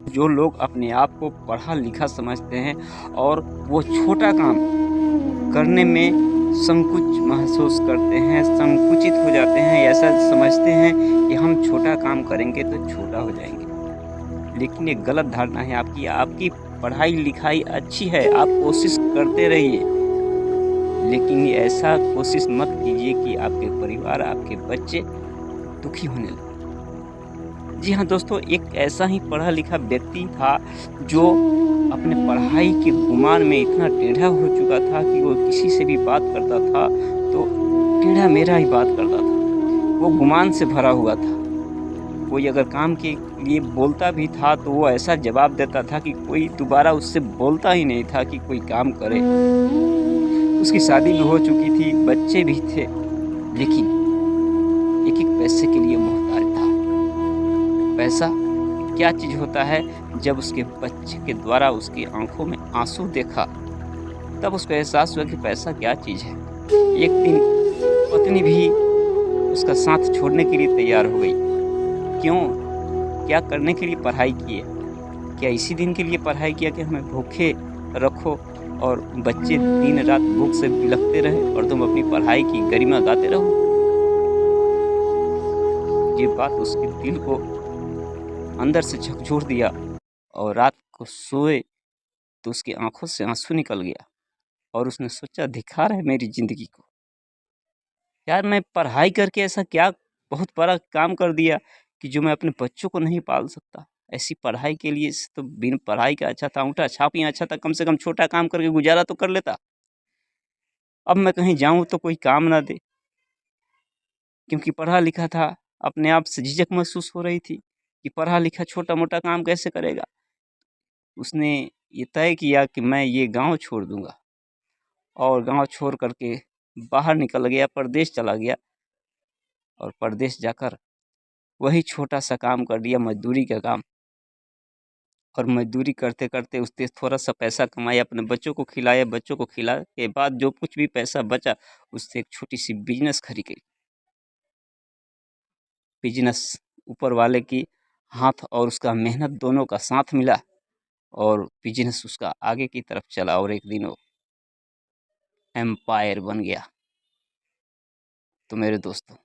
जो लोग अपने आप को पढ़ा लिखा समझते हैं और वो छोटा काम करने में संकोच महसूस करते हैं, संकुचित हो जाते हैं, ऐसा समझते हैं कि हम छोटा काम करेंगे तो छोटा हो जाएँगे। लेकिन ये गलत धारणा है आपकी। आपकी पढ़ाई-लिखाई अच्छी है, आप कोशिश करते रहिए, लेकिन ये ऐसा कोशिश मत कीजिए कि आपके परिवार, आपके बच्चे दुखी होने लगें। जी हाँ दोस्तों, एक ऐसा ही पढ़ा-लिखा व्यक्ति था जो अपने पढ़ाई के गुमान में इतना टेढ़ा हो चुका था कि वो किसी से भी बात करता था तो टेढ़ा-मेढ़ा ही बात करता था। वो गुमान से भरा हुआ था। कोई अगर काम के लिए बोलता भी था तो वो ऐसा जवाब देता था कि कोई दोबारा उससे बोलता ही नहीं था कि कोई काम करे। उसकी शादी भी हो चुकी थी, बच्चे भी थे, लेकिन एक-एक पैसे के लिए मोहताज था। पैसा क्या चीज़ होता है? जब उसके बच्चे के द्वारा उसकी आँखों में आँसू देखा, तब उसको एहसास हुआ कि पैसा क्या चीज़ है। एक दिन पत्नी भी उसका साथ छोड़ने के लिए तैयार हो गई। क्यों? क्या करने के लिए पढ़ाई किए? क्या इसी दिन के लिए पढ़ाई किया कि हमें भूखे रखो और बच्चे दिन-रात भूख से बिलखते रहें और तुम अपनी पढ़ाई की गरिमा गाते रहो? ये बात उसके दिल को अंदर से झकझोर दिया और रात को सोए तो उसकी आँखों से आँसू निकल गया और उसने सोचा धिक्कार है मेरी ज़िंदगी को। यार मैं पढ़ाई करके ऐसा क्या बहुत बड़ा काम कर दिया कि जो मैं अपने बच्चों को नहीं पाल सकता। ऐसी पढ़ाई के लिए से तो बिन पढ़ाई का अच्छा था, अंगूठा छाप ही अच्छा था, कम से कम छोटा काम करके गुज़ारा तो कर लेता। अब मैं कहीं जाऊँ तो कोई काम ना दे, क्योंकि पढ़ा लिखा था, अपने आप से झिझक महसूस हो रही थी कि पढ़ा-लिखा छोटा-मोटा काम कैसे करेगा। उसने ये तय किया कि मैं ये गाँव छोड़ दूँगा और गाँव छोड़ कर के बाहर निकल गया, परदेश चला गया और परदेश जाकर वही छोटा-सा काम कर लिया, मज़दूरी का काम। और मज़दूरी करते-करते उससे थोड़ा-सा पैसा कमाया, अपने बच्चों को खिलाया, बच्चों को खिला के बाद जो कुछ भी पैसा बचा, उससे एक छोटी-सी बिज़नेस खड़ी की। बिज़नेस ऊपर वाले की हाथ और उसका मेहनत दोनों का साथ मिला और बिज़नेस उसका आगे की तरफ चला और एक दिन वो एम्पायर बन गया। तो मेरे दोस्तों,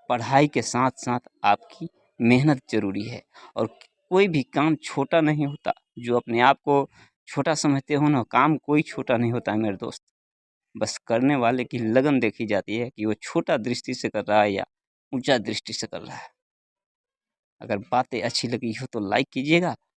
पढ़ाई के साथ-साथ आपकी मेहनत ज़रूरी है और कोई भी काम छोटा नहीं होता। जो अपने आप को छोटा समझते हो ना, काम कोई छोटा नहीं होता है मेरे दोस्त। बस करने वाले की लगन देखी जाती है कि वो छोटा दृष्टि से कर रहा है या ऊँचा दृष्टि से कर रहा है। अगर बातें अच्छी लगी हो तो लाइक कीजिएगा